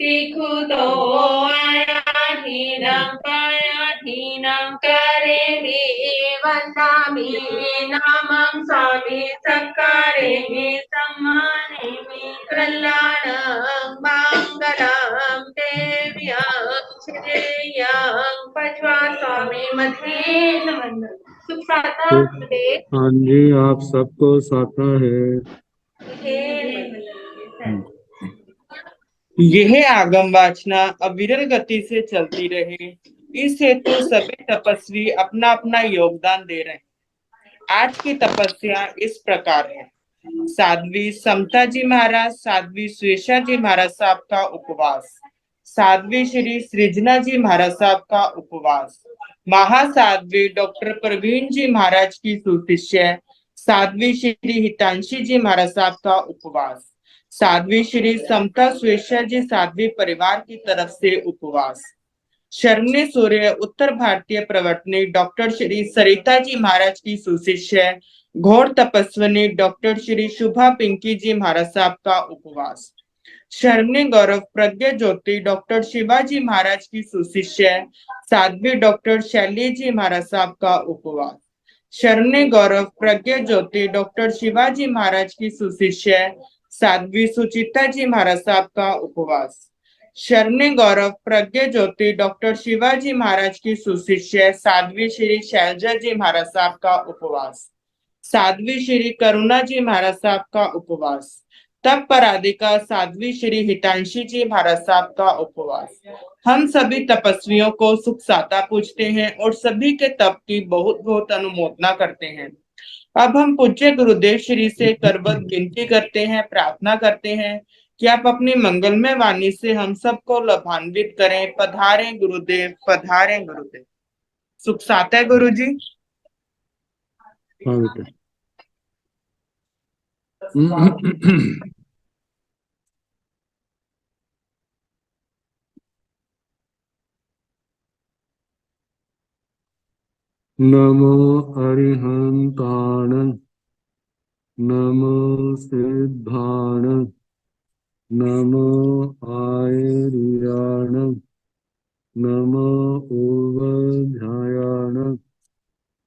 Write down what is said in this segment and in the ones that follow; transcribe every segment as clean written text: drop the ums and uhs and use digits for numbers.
તીખું તો આયાહીનં પાયાહીનં કરેમિ વંદામિ નામં સ્વામી સકારેમિ સમ્માનેમિ કલ્યાણં મંગલં દેવ્યં શ્રેયં पचवा स्वामी मधेन सुख साता हाँ जी, आप सबको साता है। यह आगम वाचना अविरल गति से चलती रहे, इस हेतु सभी तपस्वी अपना अपना योगदान दे रहे हैं। आज की तपस्या इस प्रकार है। साध्वी समता जी महाराज, साध्वी स्वेशा जी महाराज साहब का उपवास, साध्वी श्री सृजना जी महाराज साहब का उपवास, महासाध्वी डॉक्टर प्रवीण जी महाराज की सुशिष्य साध्वी श्री हितांशी जी महाराज साहब का उपवास, साध्वी श्री समता स्वेशा जी साध्वी परिवार की तरफ से उपवास, शर्मणी सूर्य उत्तर भारतीय प्रवर्तनी डॉक्टर श्री सरिता जी महाराज की सुशिष्य घोर तपस्विनी डॉक्टर श्री शुभा पिंकी जी महाराज साहब का उपवास, शर्मणी गौरव प्रज्ञा ज्योति डॉक्टर शिवाजी महाराज की सुशिष्य साध्वी डॉक्टर शैली जी महाराज साहब का उपवास, शर्मणी गौरव प्रज्ञा ज्योति डॉक्टर शिवाजी महाराज की सुशिष्य साध्वी सुचिता जी महाराज साहब का उपवास, शर्मणी गौरव प्रज्ञा ज्योति डॉक्टर शिवाजी महाराज की सुशिष्य साध्वी श्री शैलजा जी महाराज साहब का उपवास, साध्वी श्री करुणा जी महाराज साहब का उपवास, तप पराधिका साध्वी श्री हितांशी जी महाराज साहब का उपवास। हम सभी तपस्वियों को सुख साता पूछते हैं और सभी के तप की बहुत बहुत अनुमोदना करते हैं। अब हम पूज्य गुरुदेव श्री से करबद्ध विनती करते हैं, प्रार्थना करते हैं कि आप अपनी मंगलमय वाणी से हम सबको लाभान्वित करें। पधारे गुरुदेव, पधारे गुरुदेव। सुख साता है गुरु जी। हाँ बेटा। नमो अरिहंताण, नमो सिद्धाण, नमो आयर्याण, नमो ओवध्यायाण,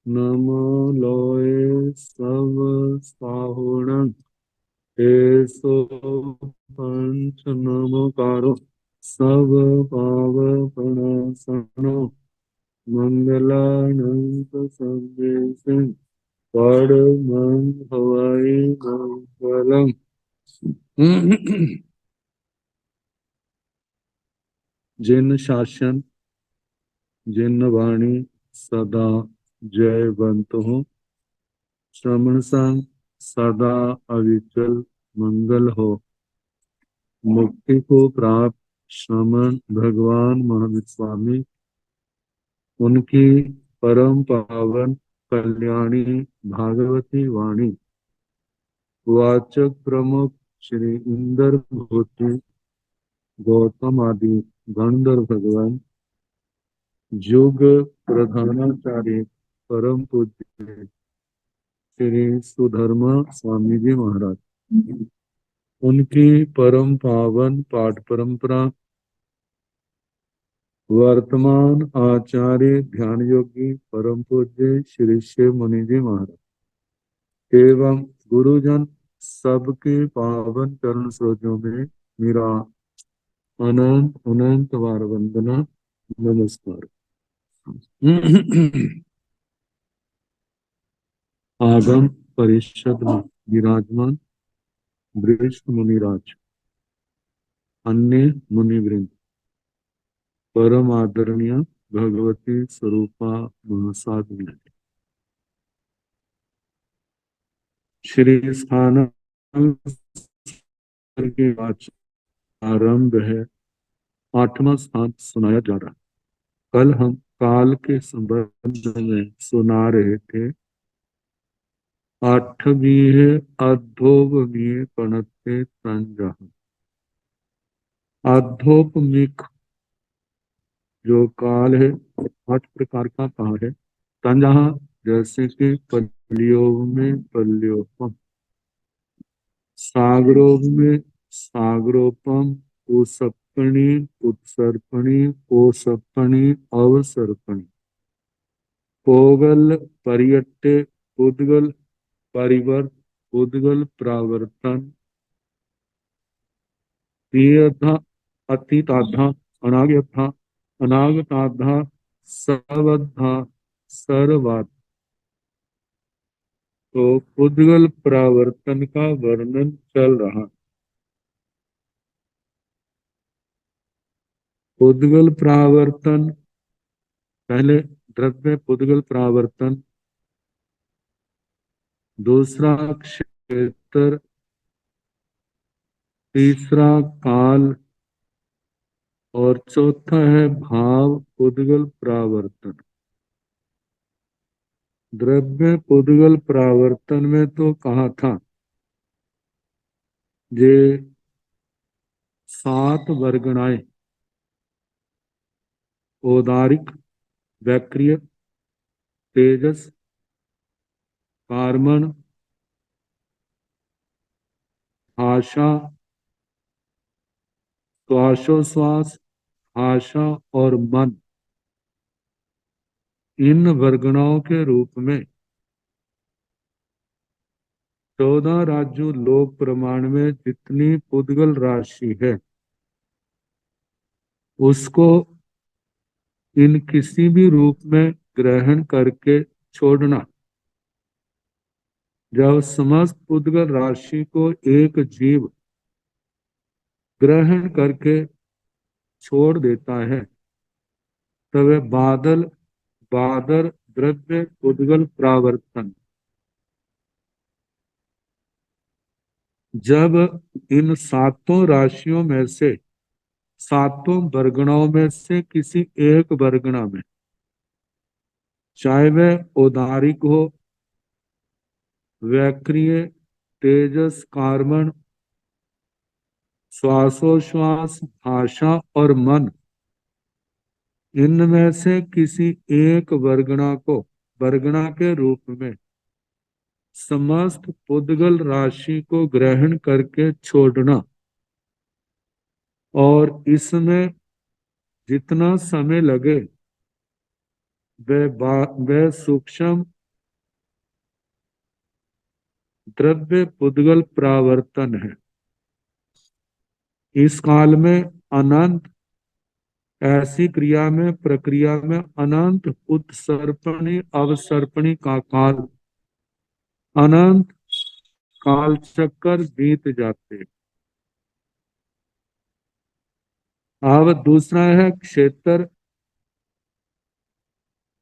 नमो लोये सब साहुण, एसो पंच नमकारो सब पाव प्रणासनो, मंगलानंत संदेश परमं हवाई मंगलम। जिन शासन जिन वाणी सदा जयवंत हो, श्रवण संग सदा अविचल मंगल हो। मुक्ति को प्राप्त श्रमण भगवान महावीर स्वामी, उनकी परम पावन कल्याणी भागवती वाणी वाचक प्रमुख श्री इंद्र भूति गौतम आदि गंधर्व भगवान, युग प्रधानाचार्य परम पूज्य श्री सुधर्मा स्वामी जी महाराज, उनकी परम पावन पाठ परंपरा वर्तमान आचार्य ध्यान योगी परम पूज्य श्री शिव मुनि जी महाराज एवं गुरुजन सबके पावन चरण सरोजों में मेरा अनंत अनंत बार वंदना, नमस्कार। आगम परिषद में विराजमान वरिष्ठ मुनिराज, अन्य मुनिवृंद, परम आदरणीय भगवती स्वरूपा महासाध्वी, श्री स्थान के आरंभ है। 8वां स्थान सुनाया जा रहा है। कल हम काल के संबंध में सुना रहे थे। 8वीं अधोपमीय प्रणते तंजः। अधोपमिक जो काल है 8 प्रकार का काल है। तंजः जैसे कि पल्लियों में पल्लियोपम, सागरों में सागरोपम उसपणी उत्सर्पणी ओसपणी अवसर्पणी पोगल परियट्टे उद्गल परिवर्त उद्गल प्रावर्तन तीर्था अतीताधा अनागता अनागताधा सर्वधा सर्वात्। तो उद्गल प्रावर्तन का वर्णन चल रहा। उद्गल प्रावर्तन पहले द्रव्य उद्गल प्रावर्तन, दूसरा क्षेत्र, तीसरा काल और चौथा है भाव उद्गल प्रावर्तन। द्रव्य उद्गल प्रावर्तन में तो कहा था ये 7 वर्गणाएं औदारिक, वैक्रिय, तेजस, कार्मण, आशा, श्वासोश्वास, आशा और मन, इन वर्गणाओं के रूप में 14 राज्यों लोक प्रमाण में जितनी पुद्गल राशि है उसको इन किसी भी रूप में ग्रहण करके छोड़ना। जब समस्त पुद्गल राशि को एक जीव ग्रहण करके छोड़ देता है तब वह बादल बादर द्रव्य उद्गल प्रावर्तन। जब इन 7 राशियों में से 7 वर्गणाओं में से किसी एक वर्गणा में, चाहे वह औदारिक हो, वैक्रिय, तेजस, कार्बन, श्वासोश्वास, भाषा और मन, इनमें से किसी एक वर्गणा के रूप में समस्त पुद्गल राशि को ग्रहण करके छोड़ना और इसमें जितना समय लगे वह सूक्ष्म द्रव्य पुद्गल प्रावर्तन है। इस काल में अनंत ऐसी प्रक्रिया में अनंत उत्सर्पणी अवसर्पणी का काल, अनंत काल चक्कर बीत जाते। अब दूसरा है क्षेत्र।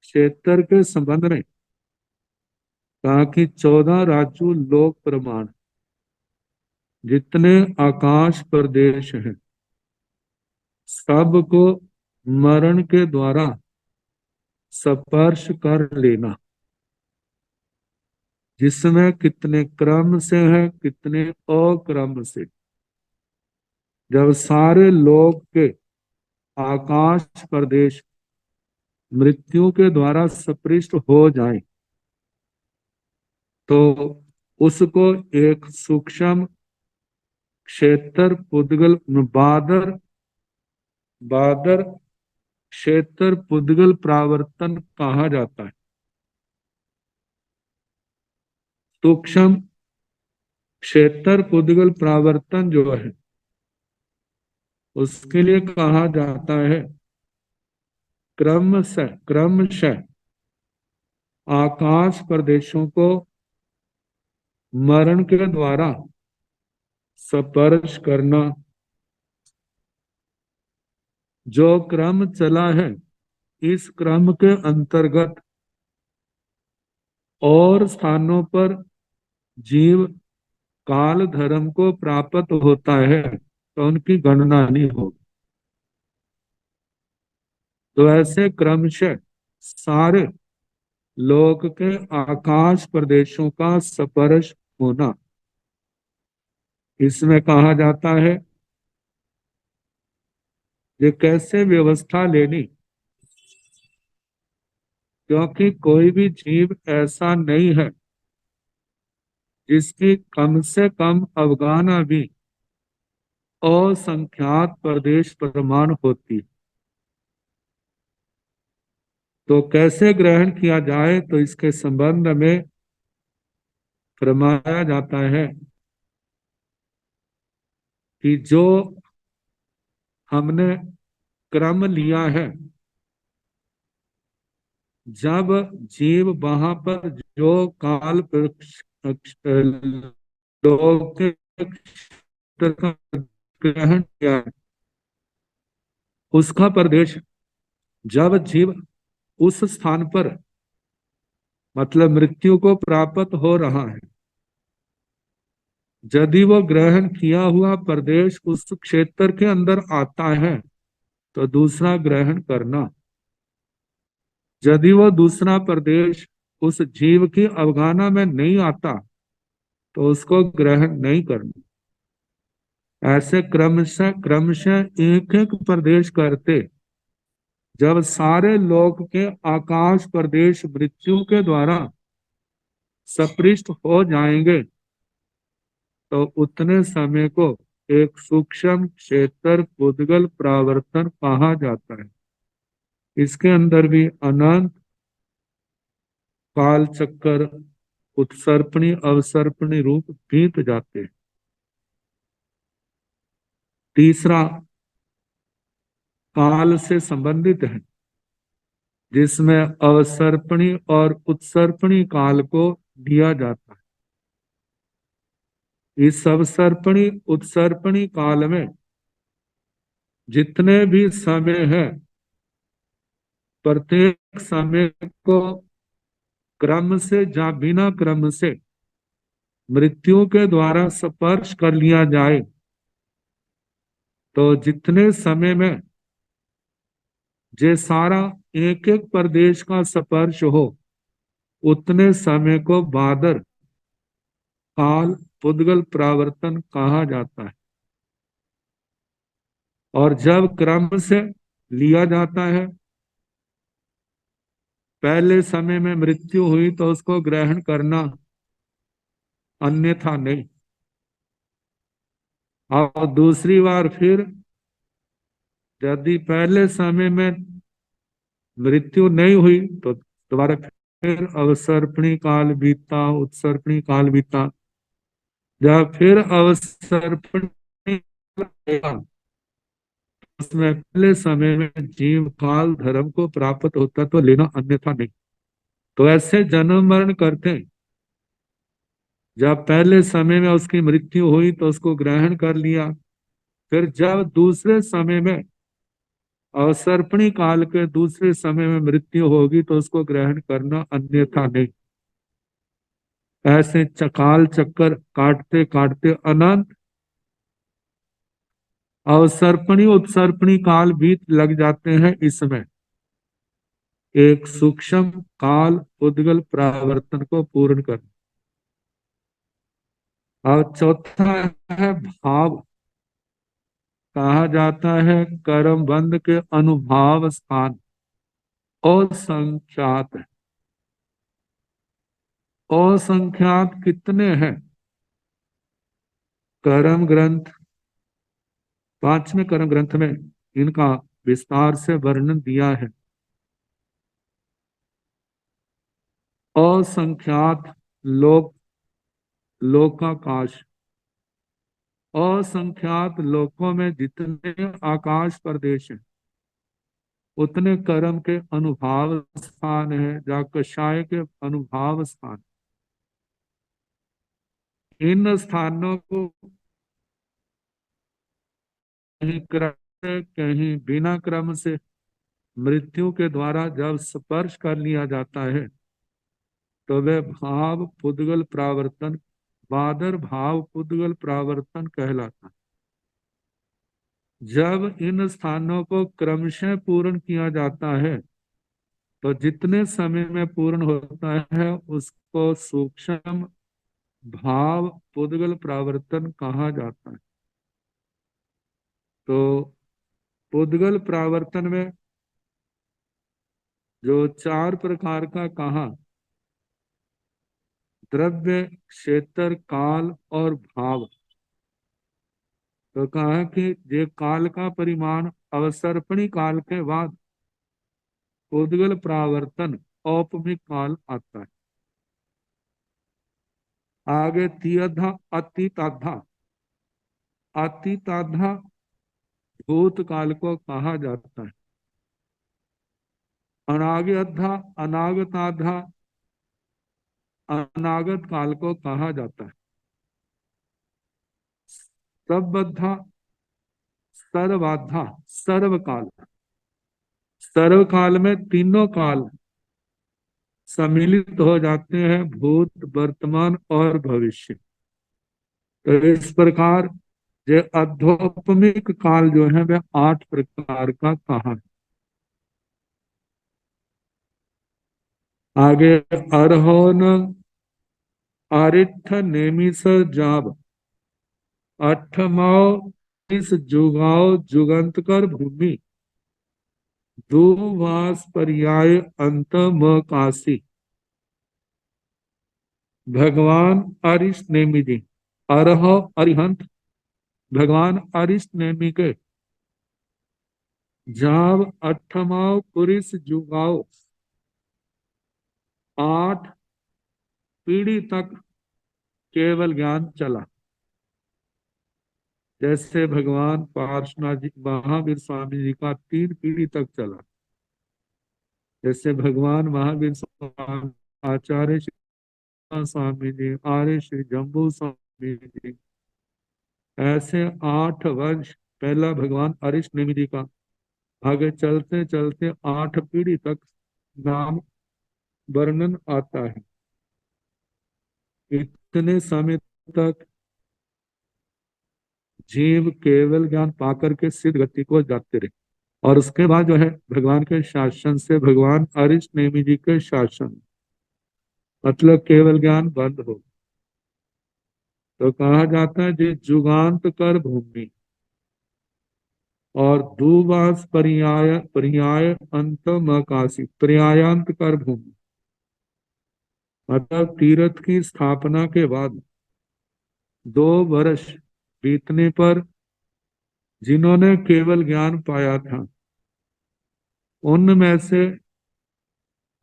क्षेत्र के संबंध में कहा कि 14 राज्यों लोक प्रमाण जितने आकाश प्रदेश हैं सबको मरण के द्वारा स्पर्श कर लेना, जिसमें कितने क्रम से है कितने अक्रम से। जब सारे लोक के आकाश प्रदेश मृत्यु के द्वारा स्पृष्ट हो जाए तो उसको एक सूक्ष्म क्षेत्र पुद्गल बादर बादर क्षेत्र पुद्गल प्रावर्तन कहा जाता है। सूक्ष्म क्षेत्र पुद्गल प्रावर्तन जो है उसके लिए कहा जाता है क्रमशः आकाश प्रदेशों को मरण के द्वारा स्पर्श करना। जो क्रम चला है इस क्रम के अंतर्गत और स्थानों पर जीव काल धर्म को प्राप्त होता है तो उनकी गणना नहीं होगी। तो ऐसे क्रमशः सारे लोक के आकाश प्रदेशों का स्पर्श होना, इसमें कहा जाता है ये कैसे व्यवस्था लेनी, क्योंकि कोई भी जीव ऐसा नहीं है जिसकी कम से कम अवगाहना भी असंख्यात प्रदेश प्रमाण होती है। तो कैसे ग्रहण किया जाए, तो इसके संबंध में फरमाया जाता है कि जो हमने क्रम लिया है, जब जीव वहां पर जो काल लौकिक का ग्रहण किया है, उसका प्रदेश, जब जीव उस स्थान पर मतलब मृत्यु को प्राप्त हो रहा है, यदि वो ग्रहण किया हुआ प्रदेश उस क्षेत्र के अंदर आता है तो दूसरा ग्रहण करना। यदि वो दूसरा प्रदेश उस जीव की अवगाहना में नहीं आता तो उसको ग्रहण नहीं करना। ऐसे क्रमशः क्रमशः एक एक प्रदेश करते, जब सारे लोक के आकाश प्रदेश मृत्यु के द्वारा सपृष्ट हो जाएंगे, तो उतने समय को एक सूक्ष्म क्षेत्र पुद्गल प्रावर्तन कहा जाता है। इसके अंदर भी अनंत काल चक्कर उत्सर्पणी अवसर्पणी रूप बीत जाते हैं। तीसरा काल से संबंधित है, जिसमें अवसर्पणी और उत्सर्पणी काल को दिया जाता है। इस अवसर्पणी उत्सर्पणी काल में जितने भी समय है, प्रत्येक समय को क्रम से या बिना क्रम से मृत्यु के द्वारा स्पर्श कर लिया जाए, तो जितने समय में जे सारा एक एक प्रदेश का स्पर्श हो, उतने समय को बादर काल पुद्गल प्रावर्तन कहा जाता है। और जब क्रम से लिया जाता है, पहले समय में मृत्यु हुई तो उसको ग्रहण करना, अन्यथा नहीं। और दूसरी बार फिर यदि पहले समय में मृत्यु नहीं हुई तो दोबारा फिर अवसर्पणी काल बीता, उत्सर्पणी काल बीता। जब फिर अवसर्पणी काल आएगा, उसमें पहले समय में जीव काल धर्म को प्राप्त होता तो लेना, अन्यथा नहीं। तो ऐसे जन्म मरण करते हैं। जब पहले समय में उसकी मृत्यु हुई तो उसको ग्रहण कर लिया, फिर जब दूसरे समय में अवसर्पणी काल के दूसरे समय में मृत्यु होगी तो उसको ग्रहण करना, अन्यथा नहीं। ऐसे चकाल चक्कर काटते काटते अनंत अवसर्पणी उत्सर्पणी काल बीत लग जाते हैं। इसमें एक सूक्ष्म काल उद्गल प्रावर्तन को पूर्ण कर। और चौथा है भाव। कहा जाता है कर्म बंध के अनुभाव स्थान असंख्यात है। असंख्यात कितने हैं? कर्म ग्रंथ, पांचवें कर्म ग्रंथ में इनका विस्तार से वर्णन दिया है। असंख्यात लोक, लोकाकाश, असंख्यात लोकों में जितने आकाश प्रदेश हैं, उतने कर्म के अनुभाव स्थान है, जहाँ कषाय के अनुभाव स्थान। इन स्थानों को कहीं क्रम से कहीं बिना क्रम से मृत्यु के द्वारा जब स्पर्श कर लिया जाता है, तो वह भाव पुद्गल प्रावर्तन, बादर भाव पुद्गल प्रावर्तन कहलाता है। जब इन स्थानों को क्रमशः पूर्ण किया जाता है, तो जितने समय में पूर्ण होता है उसको सूक्ष्म भाव पुद्गल प्रावर्तन कहा जाता है। तो पुद्गल प्रावर्तन में जो चार प्रकार का कहा, द्रव्य, क्षेत्र, काल और भाव, तो कहा कि ये काल का परिमाण अवसर्पणी काल के बाद उद्गल प्रावर्तन औपमिक काल आता है। आगे तियधा अतीताधा, अतीताधा भूतकाल को कहा जाता है। अनागधा अनागताधा अनागत काल को कहा जाता है। सबद्धा सर्वाधा सर्वकाल, सर्वकाल में तीनों काल सम्मिलित हो जाते हैं, भूत वर्तमान और भविष्य। तो इस प्रकार ये अध्यात्मिक काल जो है वह 8 प्रकार का कहा है। आगे अरहोन आरिठ नेमिस जाब अठमाओ इस जुगाओ जुगंत कर भूमि दो वास पर्याय अंत म काशी। भगवान अरिष्ट नेमि जी, अरह अरिहंत भगवान अरिष्ट नेमि के जाब अठमाओ पुरुष जुगाओ 8 पीढ़ी तक केवल ज्ञान चला। जैसे भगवान पार्श्वनाथ जी महावीर स्वामी जी का 3 पीढ़ी तक चला, जैसे भगवान महावीर स्वामी आचार्य श्री स्वामी जी, आर्य श्री जम्बू स्वामी जी, ऐसे 8 वर्ष पहला भगवान अरिष्ट नेमि जी का, आगे चलते चलते 8 पीढ़ी तक नाम वर्णन आता है। इतने समय तक जीव केवल ज्ञान पाकर के सिद्ध गति को जाते रहे, और उसके बाद जो है भगवान के शासन से, भगवान अरिष्ट नेमि जी के शासन मतलब केवल ज्ञान बंद हो। तो कहा जाता है जी जुगांत कर भूमि और दुवास पर्याय पर्याय अंत मकाशी, पर्यायांत कर भूमि मतलब तीर्थ की स्थापना के बाद 2 वर्ष बीतने पर जिन्होंने केवल ज्ञान पाया था उनमें से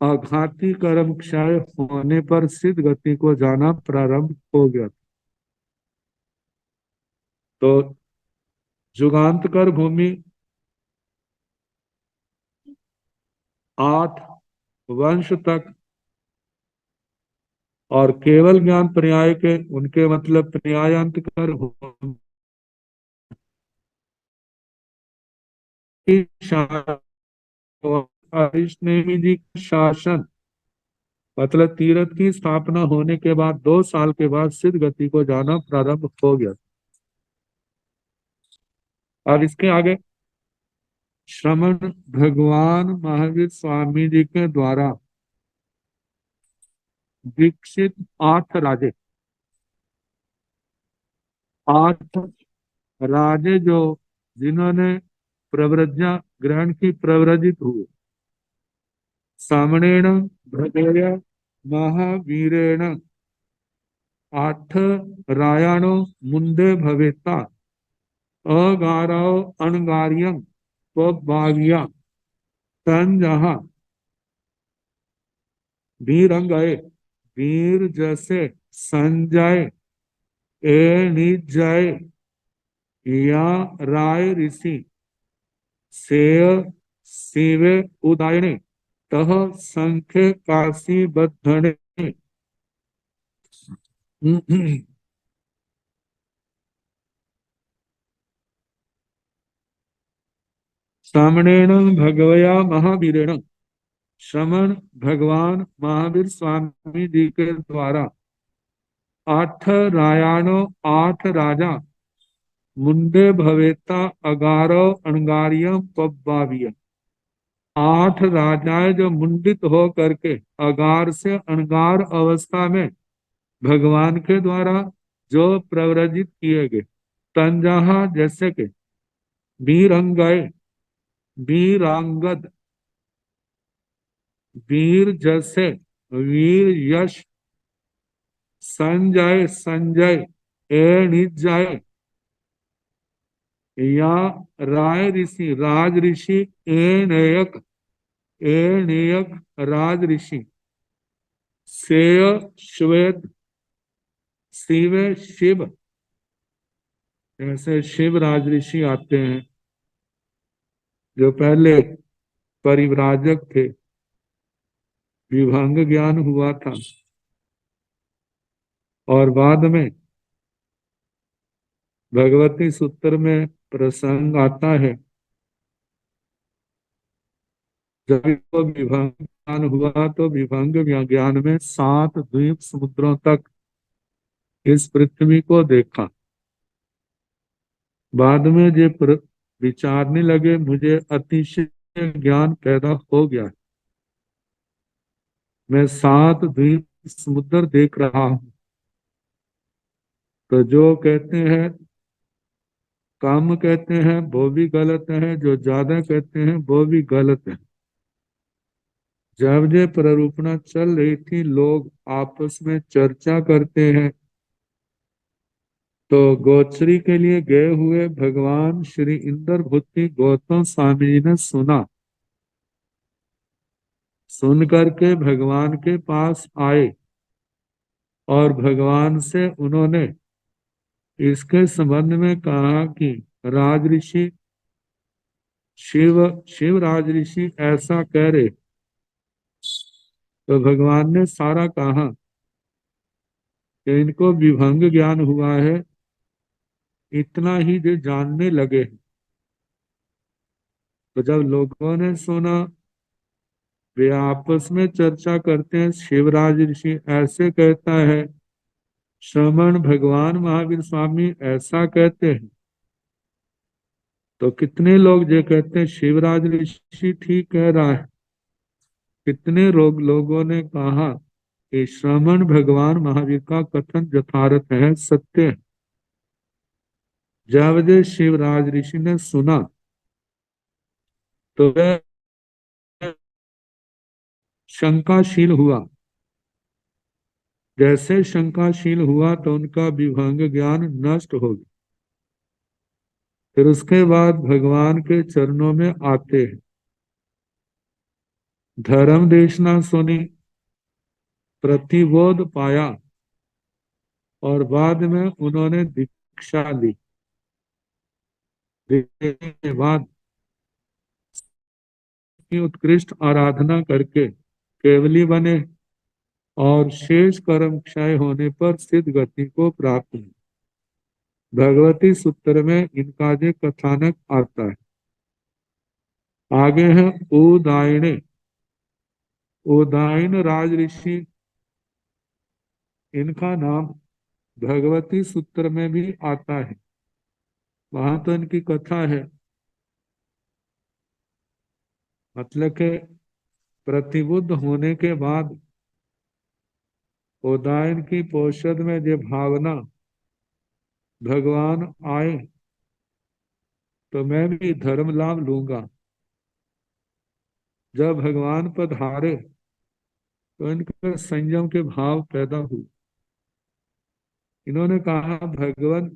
आघाती कर्म क्षय होने पर सिद्ध गति को जाना प्रारंभ हो गया। तो जुगांत कर भूमि 8 वंश तक, और केवल ज्ञान पर्याय के उनके मतलब पर्यायांत कर भूमि नेमि जी का शासन मतलब तीर्थ की स्थापना होने के बाद 2 साल के बाद सिद्ध गति को जाना प्रारंभ हो गया। अब इसके आगे श्रमण भगवान महावीर स्वामी जी के द्वारा दीक्षित 8 राजे, 8 राजे जो जिन्होंने प्रव्रज्ञा ग्रहण की प्रव्रजित हुए, सामणेन भगवया महावीरेण 8 रायाणो मुंडे भवेता अगाराओ अणगारियम स्वभागिया तन जहा वीर अंगए वीर जैसे संजय ए निजय या राय ऋषि सेय शिवे उदायने तह संख्य काशी बद्धने सामणेन भगवया महावीरेण श्रमण भगवान महावीर स्वामी जी के द्वारा 8 रायाणों 8 राजा मुंडे भवेता अगारो अणगारियम पब्बावियम, 8 राजाएं जो मुंडित हो करके अगार से अणगार अवस्था में भगवान के द्वारा जो प्रव्रजित किए गए, तंजहा जैसे के वीरंगय वीरांगद वीर जैसे वीर यश संजय संजय ए निजय या राय ऋषि, राज ऋषि, एणयक, एणयक राज ऋषि, सेय श्वेत, शिव शिव, ऐसे शिव राज ऋषि आते हैं जो पहले परिव्राजक थे। विभंग ज्ञान हुआ था और बाद में भगवती सूत्र में प्रसंग आता है, जब वो विभंग ज्ञान हुआ तो विभंग ज्ञान में 7 द्वीप समुद्रों तक इस पृथ्वी को देखा। बाद में ये विचारने लगे, मुझे अतिशय ज्ञान पैदा हो गया, मैं 7 द्वीप समुद्र देख रहा हूं। तो जो कहते हैं कम कहते हैं वो भी गलत है, जो ज्यादा कहते हैं वो भी गलत है। जब ये प्ररूपणा चल रही थी, लोग आपस में चर्चा करते हैं, तो गोचरी के लिए गए हुए भगवान श्री इंद्रभूति गौतम स्वामी जी ने सुना। सुन करके भगवान के पास आए और भगवान से उन्होंने इसके संबंध में कहा कि राज ऋषि शिव शिव राज ऋषि ऐसा कह रहे। तो भगवान ने सारा कहा कि इनको विभंग ज्ञान हुआ है, इतना ही जो जानने लगे। तो जब लोगों ने सुना, वे आपस में चर्चा करते हैं, शिवराज ऋषि ऐसे कहता है, श्रमण भगवान महावीर स्वामी ऐसा कहते हैं। तो कितने लोग ये कहते हैं शिवराज ऋषि ठीक कह रहा है, कितने लोगों ने कहा कि श्रमण भगवान महावीर का कथन यथार्थ है, सत्य है। जब ये शिवराज ऋषि ने सुना तो वह शंकाशील हुआ। जैसे शंकाशील हुआ तो उनका विभंग ज्ञान नष्ट हो गया। फिर उसके बाद भगवान के चरणों में आते हैं, धर्म देशना सुनी, प्रतिबोध पाया और बाद में उन्होंने दीक्षा ली। दीक्षा के बाद की उत्कृष्ट आराधना करके केवली बने और शेष कर्म क्षय होने पर सिद्ध गति को प्राप्त हुई। भगवती सूत्र में इनका जो कथानक आता है। आगे है उदायने, उदायन राज ऋषि, इनका नाम भगवती सूत्र में भी आता है। वहां तो इनकी कथा है, मतलब के प्रतिबुद्ध होने के बाद उदायन की पोषद में जो भावना भगवान आए तो मैं भी धर्म लाभ लूंगा। जब भगवान पधारे तो इनके संयम के भाव पैदा हुए। इन्होंने कहा, भगवान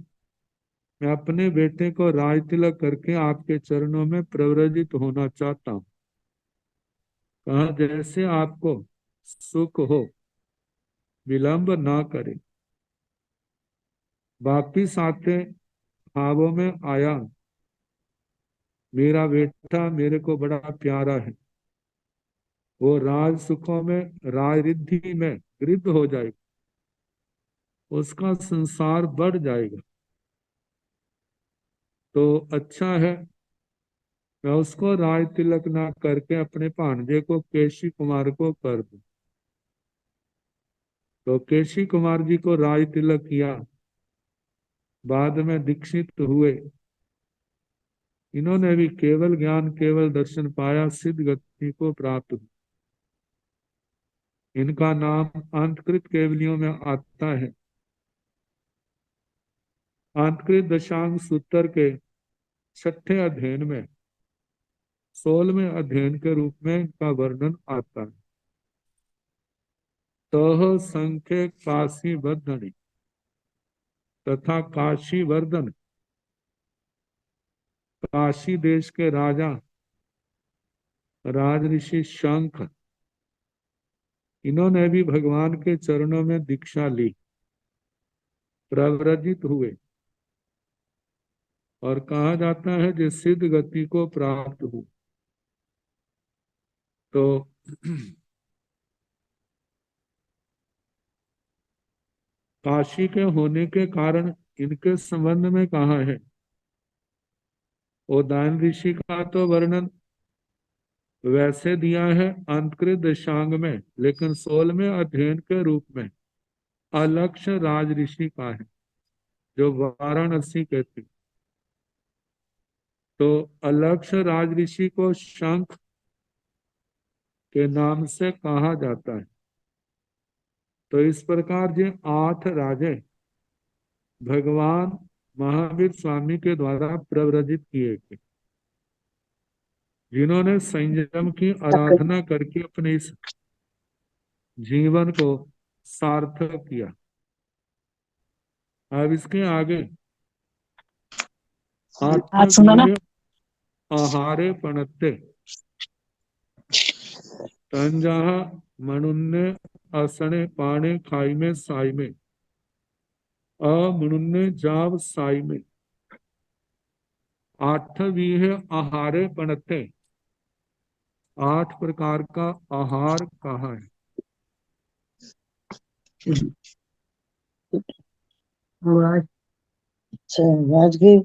मैं अपने बेटे को राज तिलक करके आपके चरणों में प्रव्रजित होना चाहता हूँ। कहा जैसे आपको सुख हो, विलंब ना करे। वापिस आते भावों में आया, मेरा बेटा मेरे को बड़ा प्यारा है, वो राज सुखों में राज रिद्धि में वृद्ध हो जाएगा, उसका संसार बढ़ जाएगा। तो अच्छा है मैं उसको राज तिलक ना करके अपने भांजे को केशी कुमार को कर दूं। तो केशी कुमार जी को राज तिलक किया, बाद में दीक्षित हुए। इन्होंने भी केवल ज्ञान केवल दर्शन पाया, सिद्ध गति को प्राप्त हुआ। इनका नाम अंतकृत केवलियों में आता है। अंतकृत दशांग सूत्र के 6ठे अध्ययन में 16वें अध्ययन के रूप में इनका वर्णन आता है। तह संख्य काशी वर्धनी तथा काशी वर्धन काशी देश के राजा राजऋषि शंख, इन्होंने भी भगवान के चरणों में दीक्षा ली, प्रव्रजित हुए, और कहा जाता है जो सिद्ध गति को प्राप्त हुए। तो काशी के होने के कारण इनके संबंध में कहा है, उदयन ऋषि का तो वर्णन वैसे दिया है अंतकृत दशांग में, लेकिन 16वें अध्ययन के रूप में अलक्ष्य राज ऋषि का है, जो वाराणसी के थे। तो अलक्ष्य राज ऋषि को शंख के नाम से कहा जाता है। तो इस प्रकार जो 8 राजे भगवान महावीर स्वामी के द्वारा प्रव्रजित किए थे, जिन्होंने संयम की आराधना करके अपने इस जीवन को सार्थक किया। अब इसके आगे आज सुना ना। आत्मवीर्य आहारे पणत्ते तंजहा मनुन्ने असने पाने खाई में साई में अमनुन्ने जाव साई में। 8वीं है आहारे पणत्ते, 8 प्रकार का आहार कहा है। आवाज अच्छा आवाज गई।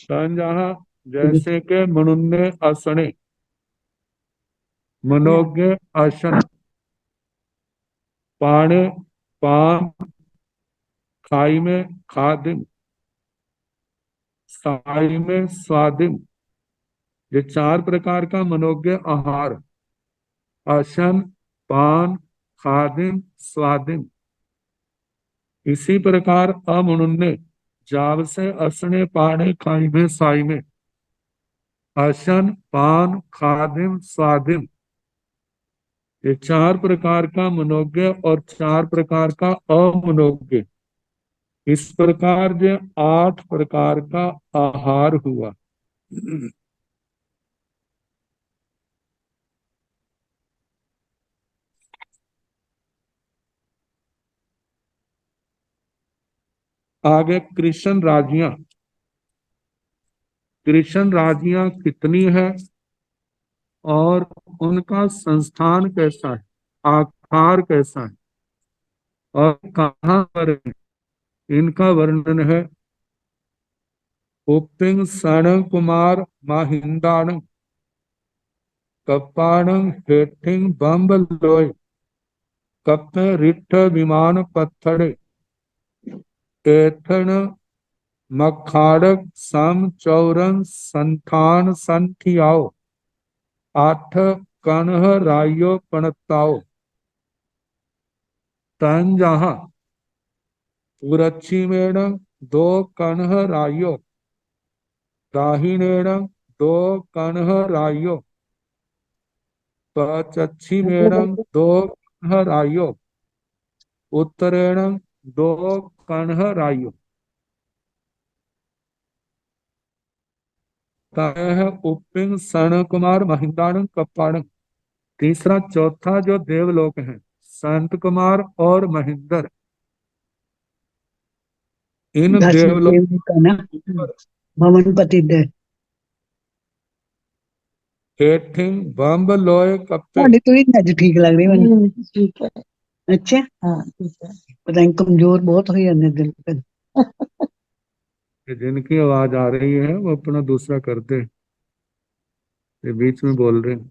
तंजहा जैसे के मनुन्ने असने, मनोज्ञ आसन, पाने पान, खाई में खादिम, साई में स्वादिम। ये 4 प्रकार का मनोज्ञ आहार, आसन, पान, खादिम, स्वादिम। इसी प्रकार अमनुन्ने जाव से असने पाने खाई में साई में, आसन, पान, खादिम, स्वादिम। ये 4 प्रकार का मनोज्ञ और 4 प्रकार का अमनोज्ञ, इस प्रकार जो 8 प्रकार का आहार हुआ। आगे कृष्ण राजियां, कृष्ण राजियां कितनी है और उनका संस्थान कैसा है, आकार कैसा है और कहाँ पर है, इनका वर्णन है। उपिंग सण कुमार माहिंदाण कप्पाणं हेठिंग बम्ब लोय कप्पे रिट्ठ विमान पत्थड़े एथन मखाड़क सम चौरन संथान संथियाओ 8 कन्ह रायो पणताओ तंजहा पुरच्छिमेण 2 कन्ह रायो दाहिनेण 2 कन्ह रायो पश्चिमेण 2 कन्ह रायो उत्तरेण 2 कन्ह रायो। है उपिंग सण कुमार महिंदाण कप्पाण। तीसरा चौथा जो देवलोक है, संत कुमार और महेंद्र, इन देवलोक देव का ना पर भवन पति दे हेठिंग बम्ब लोय कप्पे। तो ही आज ठीक लग रही मैंने। ठीक है। अच्छा हाँ ठीक है। पता नहीं कमजोर बहुत हो जाने दिल पे। जिनकी आवाज आ रही है वो अपना दूसरा करते हैं, ये बीच में बोल रहे हैं।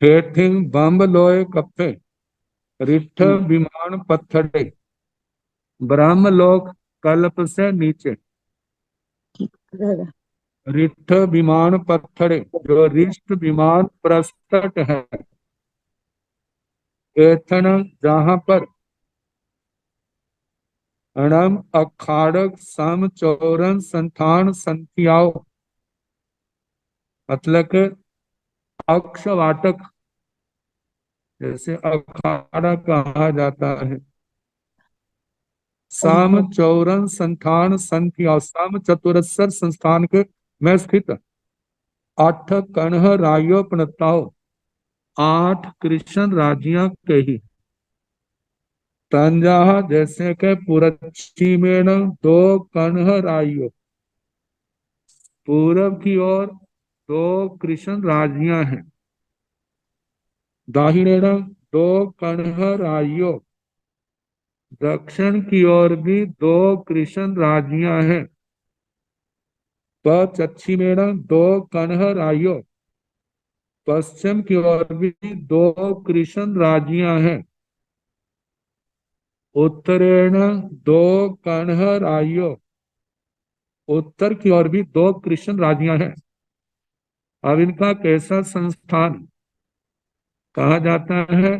हेठिंग बम्ब लोय कप्पे रिट्ठ विमान पत्थड़े। ब्रह्मलोक कल्प से नीचे रिट्ठ विमान पत्थड़े, जो रिष्ट विमान प्रस्तट है। एथन जहां पर अणम अखाड़क सम चौरन संथान संथियाओ, मतलब के अक्षवाटक जैसे अखाड़ा कहा जाता है, साम चौरन संस्थान संख्या साम चतुरस्र संस्थान के में स्थित 8 कण्ह रायो प्रणताओ 8 कृष्ण राज्य के ही तंजा जैसे के पुरच्छिमेन 2 कण्ह रायो पूरब की ओर 2 कृष्ण राज्य हैं। दाहिने 2 कण्ह रायो दक्षिण की ओर भी 2 कृष्ण राज्य हैं। पश्चिमेन 2 कण्ह रायो पश्चिम की ओर भी 2 कृष्ण राज्य हैं। उत्तरेण 2 कण्ह रायो उत्तर की ओर भी 2 कृष्ण राज्य हैं। अब इनका कैसा संस्थान कहा जाता है?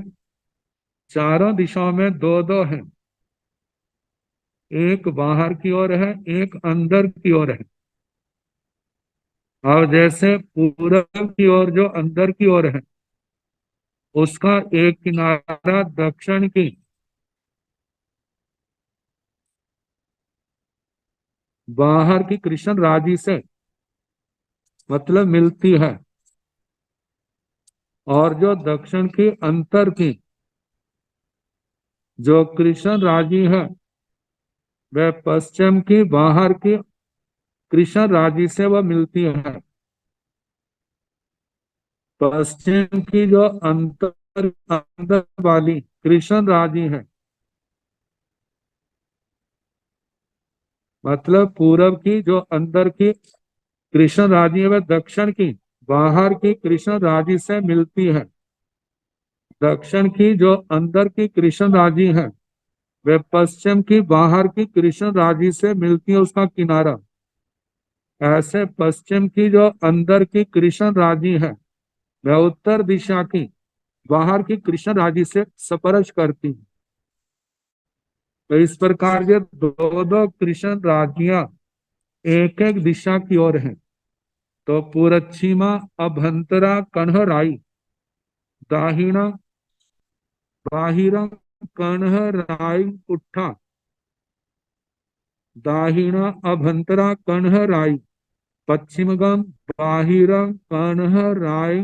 चारों दिशाओं में 2-2 हैं, एक बाहर की ओर है, एक अंदर की ओर है। और जैसे पूरब की ओर जो अंदर की ओर है उसका एक किनारा दक्षिण की बाहर की कृष्ण राजी से मतलब मिलती है, और जो दक्षिण की अंतर की जो कृष्ण राजी है वह पश्चिम की बाहर की कृष्ण राजी से वह मिलती है। पश्चिम की जो अंदर वाली कृष्ण राजी है मतलब पूरब की जो अंदर की कृष्ण राजी है वह दक्षिण की बाहर की कृष्ण राजी से मिलती है। दक्षिण की जो अंदर की कृष्ण राजी है वह पश्चिम की बाहर की कृष्ण राजी से मिलती है, उसका किनारा। ऐसे पश्चिम की जो अंदर की कृष्ण राजी है वह उत्तर दिशा की बाहर की कृष्ण राजी से स्पर्श करती है। तो इस प्रकार ये 2-2 कृष्ण राजियां एक एक दिशा की ओर हैं। तो पूरच्छिमा अभंतरा कन्हराई दाहिना बाहिरा कन्हराई उठा दाहिना अभंतरा कन्हराई पश्चिमगम बाहिरा कन्हराई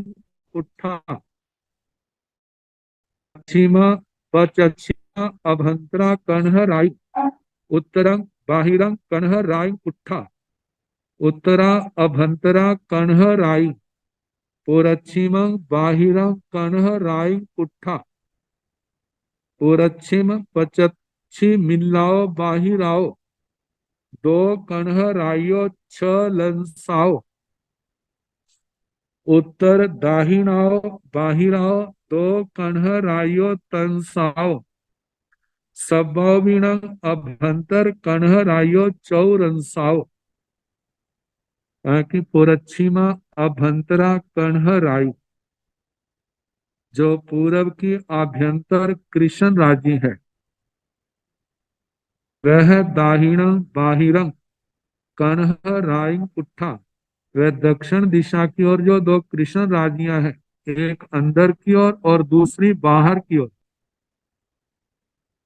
उठा पश्चिमा पश्चिमा अभंतरा कन्हराई उत्तरं बाहिरं कन्हराई उठा उत्तरा अभंतरा कन्हराई पूरच्छिमं बाहिरं कन्हराई उठा पूरच्छिम पश्चिमिल्लाओ बाहिराओ 2 कन्हराइयो 6 लंसाओ उत्तर दाहिनाओ बाहिराओ 2 कन्हराइयो तंसाओ सबाविणं अभ्यंतर कन्हराइयो चौरंसाओ कि पूरच्छिमा अभ्यंतरा कन्हराई जो पूरब की आभ्यंतर कृष्ण राज्य है वह दाहिणं बाहिरं कन्हराई उठा वह दक्षिण दिशा की ओर जो 2 कृष्ण राज्यां हैं, एक अंदर की ओर और दूसरी बाहर की ओर।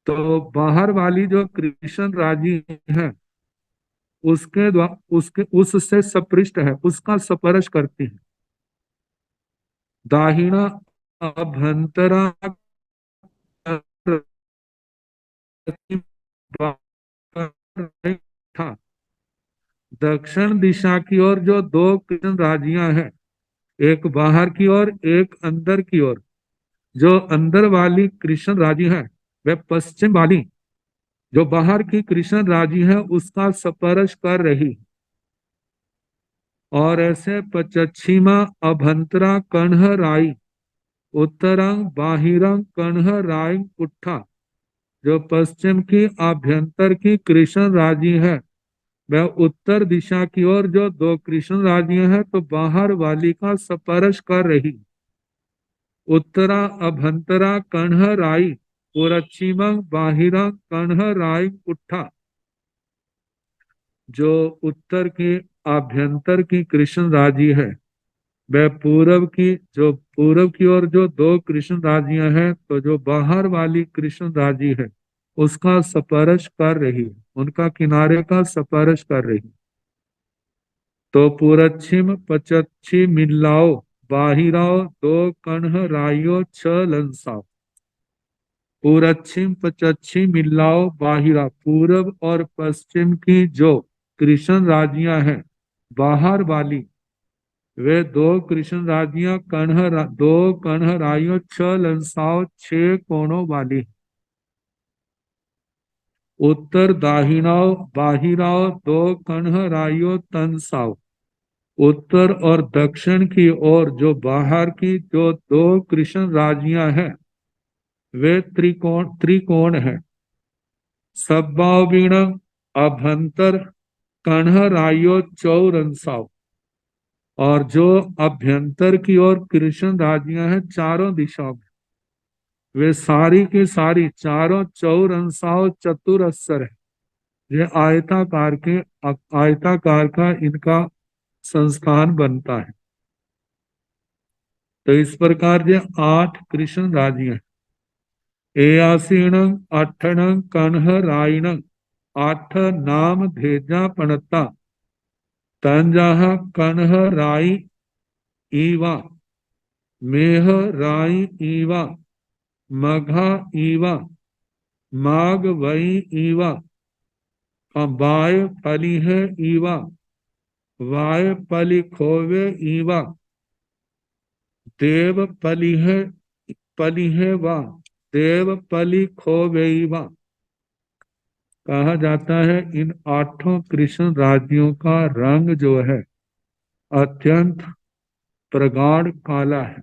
तो बाहर वाली जो कृष्ण राजी है उसके द्वारा उसके उससे सपृष्ट है, उसका स्पर्श करती है। दाहिना अभ्यंतरा था दक्षिण दिशा की ओर जो 2 कृष्ण राजियां हैं, एक बाहर की ओर एक अंदर की ओर। जो अंदर वाली कृष्ण राजी है वह पश्चिम वाली जो बाहर की कृष्ण राजी है उसका स्पर्श कर रही। और ऐसे पश्चिमा अभंतरा कन्हराई उत्तरंग बाहिरंग कन्हराई उठा जो पश्चिम की आभ्यंतर की कृष्ण राजी है वह उत्तर दिशा की ओर जो 2 कृष्ण राजियां हैं तो बाहर वाली का स्पर्श कर रही। उत्तरा अभंतरा कन्हराई पूरच्छिमा बाहिरा कन्हराई उठा जो उत्तर की आभ्यंतर की कृष्ण राजी है वह पूरब की ओर जो 2 कृष्ण राजियां हैं तो जो बाहर वाली कृष्ण राजी है उसका स्पर्श कर रही है, उनका किनारे का स्पर्श कर रही है। तो पूरच्छिम पचच्छी मिल्लाओ बाहिराओ दो कण्ह राइयो छ लंसाओ। पूरच्छिम पचच्छी मिल्लाओ बाहिरा, पूरब और पश्चिम की जो कृष्ण राज्यां हैं बाहर वाली, वे दो कृष्ण राज्यां दो कण्ह राइयो छ लंसाओ छह कोणों वाली। उत्तर दाहिनाओ बाहिराओ दो कण्ह राइयो तनसाओ। उत्तर और दक्षिण की ओर जो बाहर की जो दो कृष्ण राज्यां हैं वे त्रिकोण है। सब्बावीण अभ्यंतर कण्ह राइयो चौरंसाओ। और जो अभ्यंतर की ओर कृष्ण राज्यां हैं चारों दिशाओं में, वे सारी की सारी चारों चौरंसाओ चतुरस्र है। ये आयताकार का इनका संस्थान बनता है। तो इस प्रकार ये 8 कृष्ण राज्य हैं। एयासीण अठण कन्ह राइण 8 नाम धेजा पणता। तंजाह कन्ह राई ईवा मेह राई ईवा मघा ईवा माग वई ईवा बाय फली है ईवा वाय पली खोवे ईवा देव पली है वा देव पली खोवे ईवा। कहा जाता है इन 8 कृष्ण राज्यों का रंग जो है अत्यंत प्रगाढ़ काला है।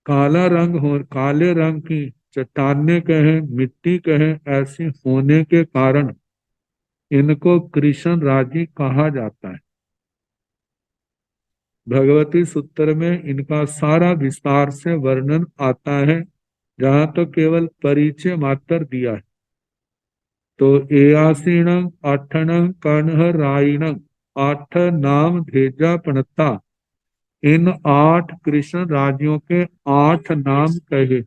काला रंग हो, काले रंग की चट्टाने कहें मिट्टी कहें ऐसी होने के कारण इनको कृष्ण राज्य कहा जाता है। भगवती सूत्र में इनका सारा विस्तार से वर्णन आता है, जहां तो केवल परिचय मात्र दिया है। तो एयासीण अठण कण्ह राइण 8 नाम भेजा पणता। इन 8 कृष्ण राज्यों के 8 नाम कहे।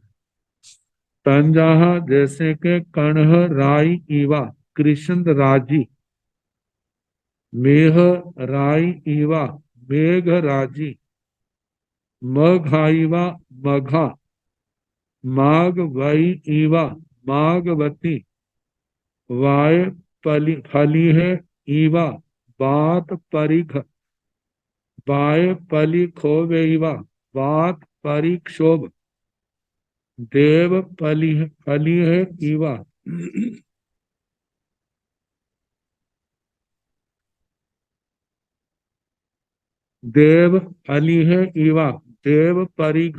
तंजाहा जैसे के कण्ह राई ईवा कृष्ण राजी, मेह राई ईवा मेघ राजी, मघाईवा मघा, माग वई ईवा मागवती, वाय फली है ईवा बात परिघ, बाय पली खोवेवा बात परिक्षोभ, देव फली है ईवा देव फली है ईवा देव परिघ,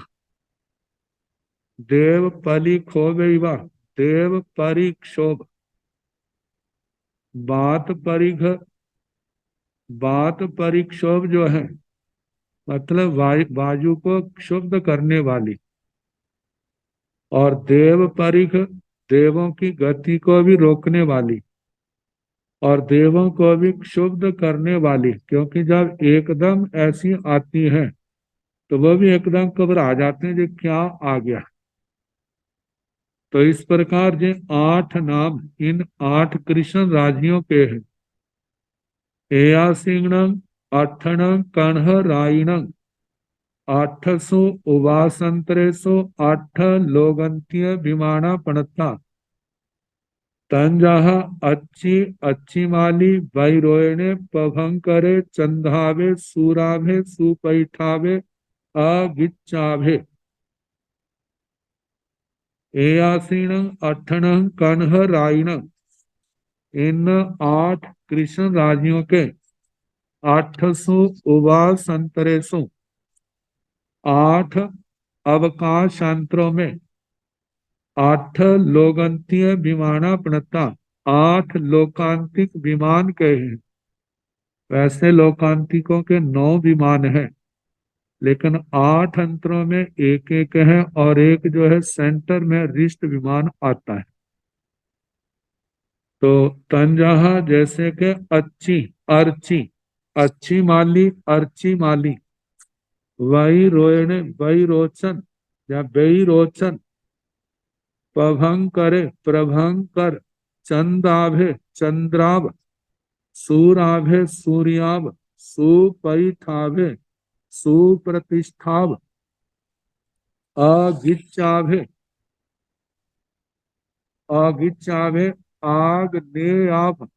देव पली खोवेवा देव परिक्षोभ, बात परिघ बात परिक्षोभ जो है मतलब वायु को क्षुब्ध करने वाली, और देव परिघ देवों की गति को भी रोकने वाली और देवों को भी क्षुब्ध करने वाली, क्योंकि जब एकदम ऐसी आती है तो वो भी एकदम घबरा जाते हैं जो क्या आ गया। तो इस प्रकार जो 8 नाम इन 8 कृष्ण राज्यों के हैं। एयासीण अठण कण्ह राइण 8सु उवासंतरेसु 8 लोगंत्य विमाना पणता। तंजाह अच्छी माली वैरोयणे पभंकरे चंदावे सूराभे सुपैठावे अगिच्चाभे। एयासीण अठण कण्ह राइण इन 8 कृष्ण राज्यों के 8सु उवासंतरेसु 8 अवकाशांतरों में 8 लोकांतीय विमाना प्रणता 8 लोकांतिक विमान कहे। वैसे लोकांतिकों के 9 विमान हैं, लेकिन 8 अंतरों में एक एक है और एक जो है सेंटर में रिष्ट विमान आता है। तो तंजाहा जैसे के अच्छी अर्ची अच्छी माली अर्ची माली, वही रोयण वही रोचन या बेई रोचन पभंकरे प्रभंकर, चंदाभे चंद्राभ, सूराभे सूर्याभ, सुपैठाभे सुप्रतिष्ठाभ, अगिच्चाभे अगिच्चाभे आग्नेयाभ,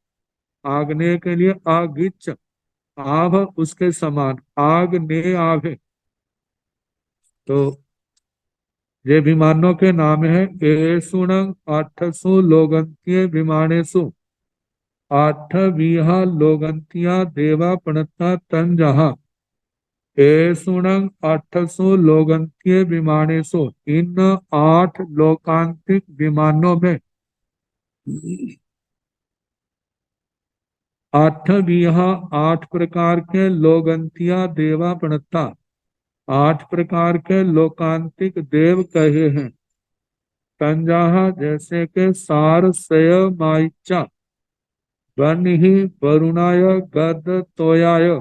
आग्नेय के लिए अगिच्च, आभ उसके समान आग्नेयाभे। तो ये विमानों के नाम है। एसुणं आठसु लोगंत्ये विमानेसु, आठ विहा लोगंतिया देवा प्रणता तंजहा। एसुणं आठसु लोगंत्ये विमानेसु, इन 8 लोकांतिक विमानों में 8 विहा 8 प्रकार के लोगंतिया देवा प्रणता, 8 प्रकार के लोकांतिक देव कहे हैं। तंजाहा जैसे के सार सय माइचा, वन ही वरुणाय गद तोयाय,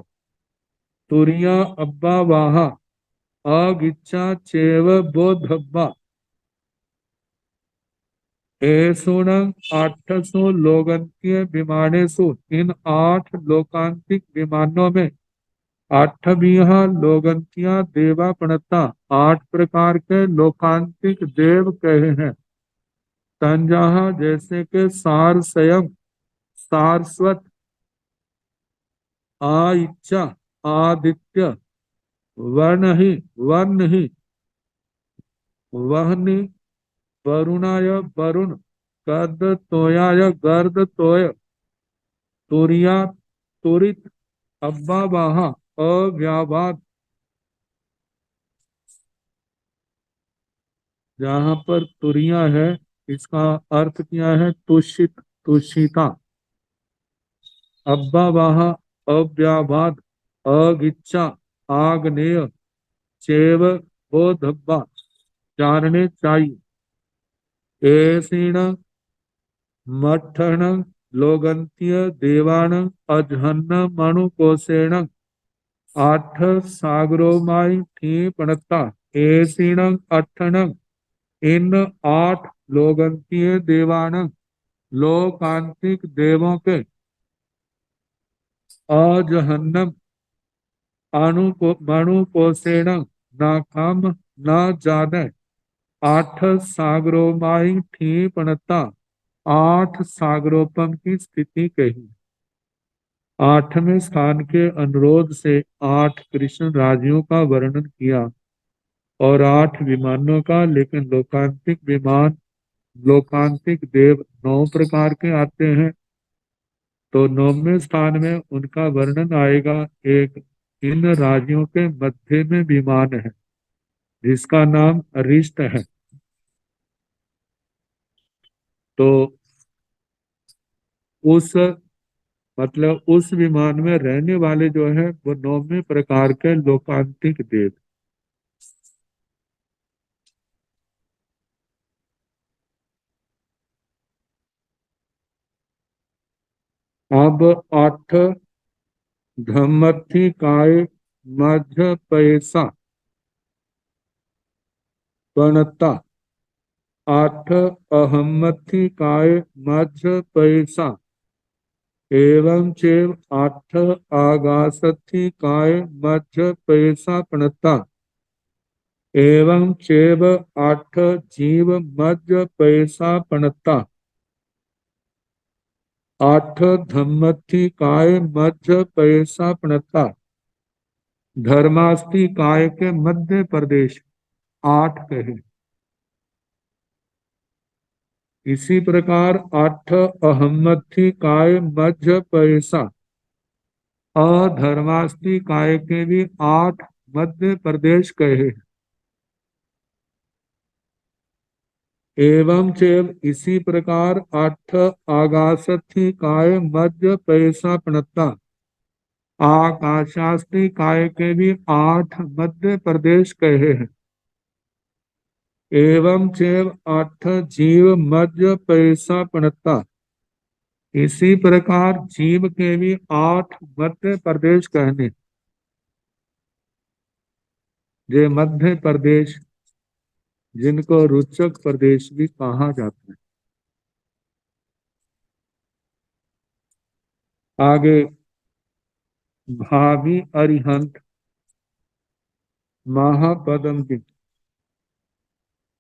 तुरिया अब्बा वाहा, अगिच्चा चेव बोधब्बा। एसुणं आठसु लोगंत्य विमानेसु, इन 8 लोकांतिक विमानों में 8वीं लोगंतिया देवा प्रणता, 8 प्रकार के लोकांतिक देव कहे हैं। तंजाहा जैसे के सार स्वयं सारस्वत, आइच्छा आदित्य, वन ही वहनि, वरुणाय वरुण, गद तोयाय गर्द तोय, तुरिया तुरित, अब्बा वाहा अव्यावाद। जहाँ पर तुरिया है इसका अर्थ क्या है? तुषित तुषिता। अब्बा वाहा अव्यावाद, अगिच्छा आग्नेय, चेव बोधब्बा जानने चाहिए। एसीण मठण लोगंत्य देवाण, अजहन्न मणुकोशेण, 8 सागरोमाई थी पणता। एसीण अठण, इन 8 लोगंतीय देवान, लोकांतिक देवों के, अजहन्नम मणुकोशेण, ना कम न ज्यादा, 8 सागरोमाई थी पणता, 8 सागरोपम की स्थिति कही। 8वें स्थान के अनुरोध से 8 कृष्ण राज्यों का वर्णन किया और 8 विमानों का। लेकिन लोकांतिक विमान, लोकांतिक देव 9 प्रकार के आते हैं। तो 9वें स्थान में उनका वर्णन आएगा। एक इन राज्यों के मध्य में विमान है जिसका नाम अरिष्ट है। तो उस मतलब उस विमान में रहने वाले जो है वो 9वें प्रकार के लोकांतिक देव। अब 8 धम्मथी काय मध्य पैसा पणता, 8 अहम्मथी काय मध्य पैसा, एवं चेव 8 आगासथी काय मध्य पैसा पणता, एवं चेव 8 जीव मध्य पैसा पणता, 8 धम्मथी काय मध्य पैसा पणता। धर्मास्थी काय के मध्य प्रदेश 8 कहे। इसी प्रकार 8 अहम्मथी काय मध्य पैसा, अधर्मास्थी काय के भी 8 मध्य प्रदेश कहे। एवं चेव इसी प्रकार 8 आगासथी काय मध्य पैसा पणता, आकाशास्थी काय के भी 8 मध्य प्रदेश कहे हैं। एवं चेव 8 जीव मध्य पैसा पणता, इसी प्रकार जीव के भी 8 मध्य प्रदेश कहने। जे मध्य प्रदेश जिनको रुचक प्रदेश भी कहा जाता है। आगे भावी अरिहंत महापद्म जी,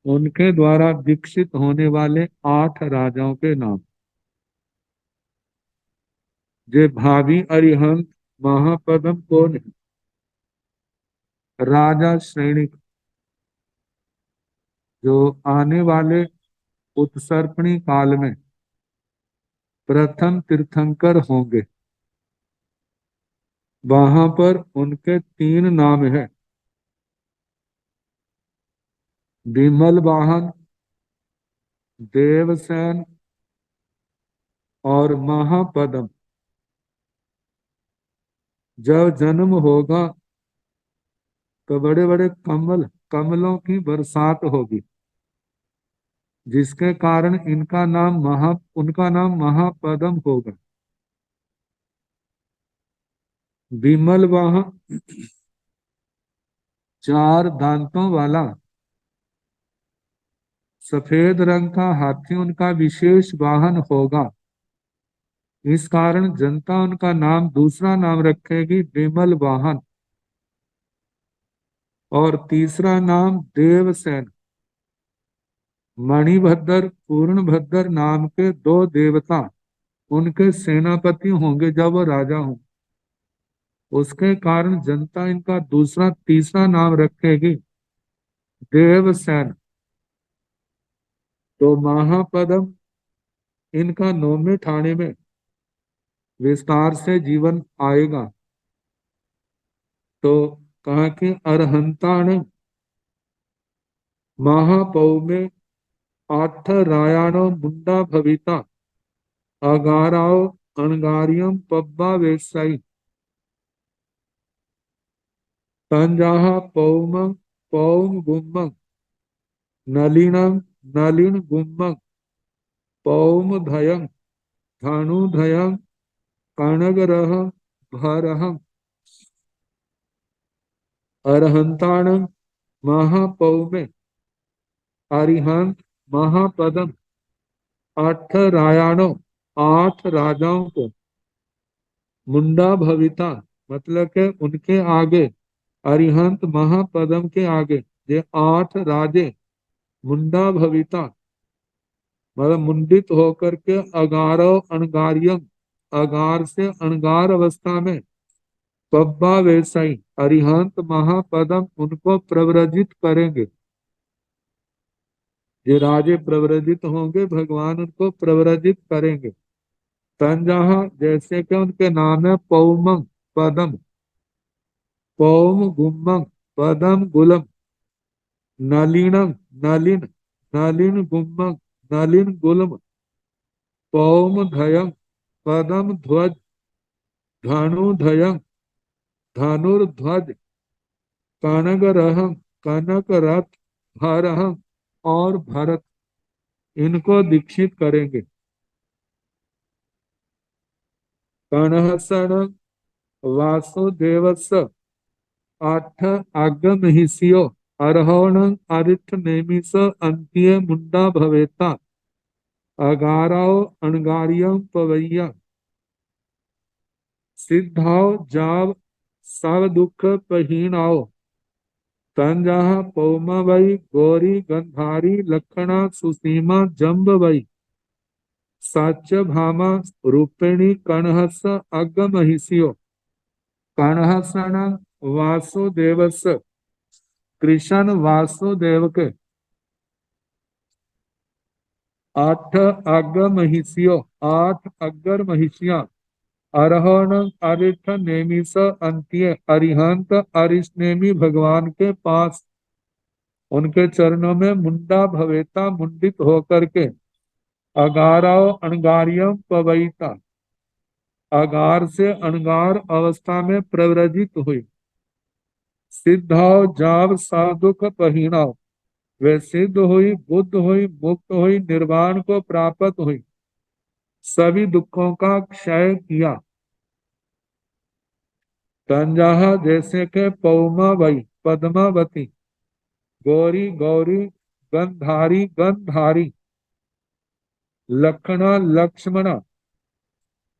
उनके द्वारा दीक्षित होने वाले 8 राजाओं के नाम। जे भावी अरिहंत महापद्म कौन है? राजा श्रेणी, जो आने वाले उत्सर्पणी काल में प्रथम तीर्थंकर होंगे। वहां पर उनके 3 नाम है, विमल वाहन, देवसेन और महापद्म। जब जन्म होगा तो बड़े बड़े कमलों की बरसात होगी, जिसके कारण उनका नाम महापद्म होगा। विमल वाहन 4 दांतों वाला सफेद रंग का हाथी उनका विशेष वाहन होगा। इस कारण जनता उनका दूसरा नाम रखेगी विमल वाहन। और तीसरा नाम देवसेन। मणिभद्र, पूर्णभद्र नाम के 2 देवता उनके सेनापति होंगे जब वो राजा हों। उसके कारण जनता इनका तीसरा नाम रखेगी देवसेन। तो महापद्म, इनका 9वें ठाणे में विस्तार से जीवन आएगा। तो कहा कि अरहंताण महापौ में 8 रायाणो मुंडा भविता अगाराओ अणगारियम पब्बा वेसाई तंजाहा पौम पौम गुम्मं नलिनम नलिन गुम्मं पौम धयं धनुधयं कणगरह भरहं अरहंताणं महापौ में अरिहंत महापद्म 8 रायाणों 8 राजाओं को मुंडा भविता, मतलब के उनके आगे, अरिहंत महापद्म के आगे ये 8 राजे मुंडा भविता, मतलब मुंडित होकर के अगारो अणगारियम, अगार से अणगार अवस्था में पब्बा वैसाई अरिहंत महापद्म उनको प्रव्रजित करेंगे। ये राजे प्रव्रजित होंगे, भगवान उनको प्रव्रजित करेंगे। तंजहा, जैसे कि उनके नाम है पौमंग पदम, पौम गुम्मंग पदम गुलम, नलिनम नलिन नलिन गुम्मंग नलिन गुलम, पौम धयं पदम ध्वज धनुधयं धनुर्ध्वज, कनगरहं कनक रथ, भरहं और भरत, इनको दीक्षित करेंगे। कणहसण वासुदेवस्य 8 आगमहिष्यो अर्होण अरिठ नेमिस अंत्य मुंडा भवेता अगाराओ अणगारियं पवैया सिद्धाओ जाव सब दुख पहीणाओ तंजहा पौमा वई गौरी गंधारी लखना सुसीमा जम्ब वई साच्य भामा रूपिणी कणहस अगमहिष्यो कणहसण वासुदेवस, कृष्ण वासुदेव के 8 अग्र महिषियों 8 अग्र महिषियां अरहण अरिठ नेमिस अंत्य, अरिहंत अरिष्नेमी भगवान के पास उनके चरणों में मुंडा भवेता मुंडित होकर के अगाराओ अणगारियम पवैता, अगार से अणगार अवस्था में प्रव्रजित हुई। सिद्धाओ जाव साधुक पहिणाओ, वे सिद्ध हुई, बुद्ध हुई, मुक्त हुई, निर्वाण को प्राप्त हुई, सभी दुखों का क्षय किया। तंजहा, जैसे के पौमा वई पद्मावती, गौरी गौरी गंधारी गंधारी, लखना लक्ष्मणा,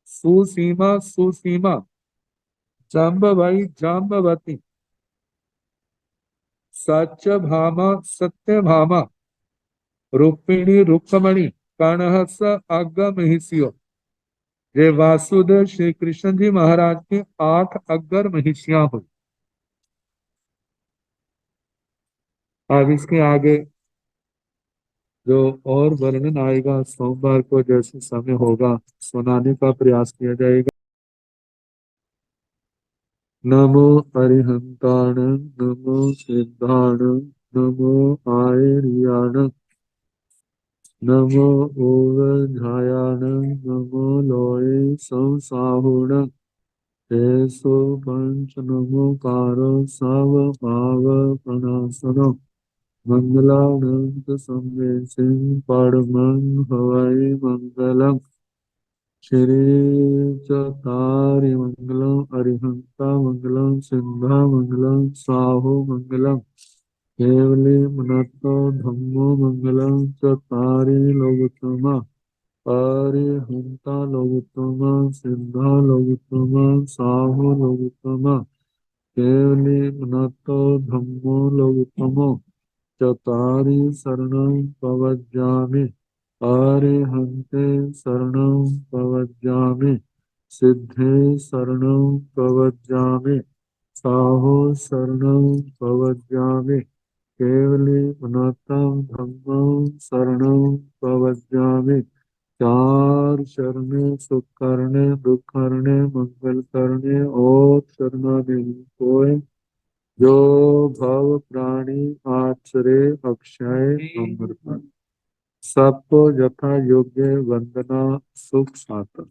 सुसीमा सुसीमा, जाम्बवती जाम्बवती, सत्यभामा सत्यभामा, रुक्मिणी रुक्मणी, कणहस अग्गमहिषियों। ये वासुदेव श्री कृष्ण जी महाराज की 8 अग्गर महिषियां हुई। अब इसके आगे जो और वर्णन आएगा सोमवार को जैसे समय होगा सुनाने का प्रयास किया जाएगा। नमो अरिहंताण, नमो सिद्धाण, नमो आयर्याण, नमो ओवझायाण, नमो लोये संसाहुण, तेसो पंच नमोकारो सव भाव प्रणासनो, मंगलानंद संवेशिं परमं हवै मंगलम्। श्री चतारि मंगलम, अरिहंता मंगलम, सिंधा मंगलम, साहो मंगलम, केवली मनतो धम्मो मंगलम, चतारि लोकोत्तमा, अरिहंता लोकोत्तमा, सिंधा लोकोत्तमा, साहो लोकोत्तमा, केवली मनतो धम्मो लोकोत्तमो, चतारि शरणं प्रव्रजामि, अरिहन्ते शरणं प्रव्रजामि, सिद्धे शरणं प्रव्रजामि, साहो शरणं प्रव्रजामि, केवली पुनतं धम्मं शरणं प्रव्रजामि। 4 शरणे सुख करने दुख करने मंगल करने और शरणागति कोय, जो भव प्राणी आचरे अक्षय अमृत। सबको यथा योग्य वंदना सुख साधन।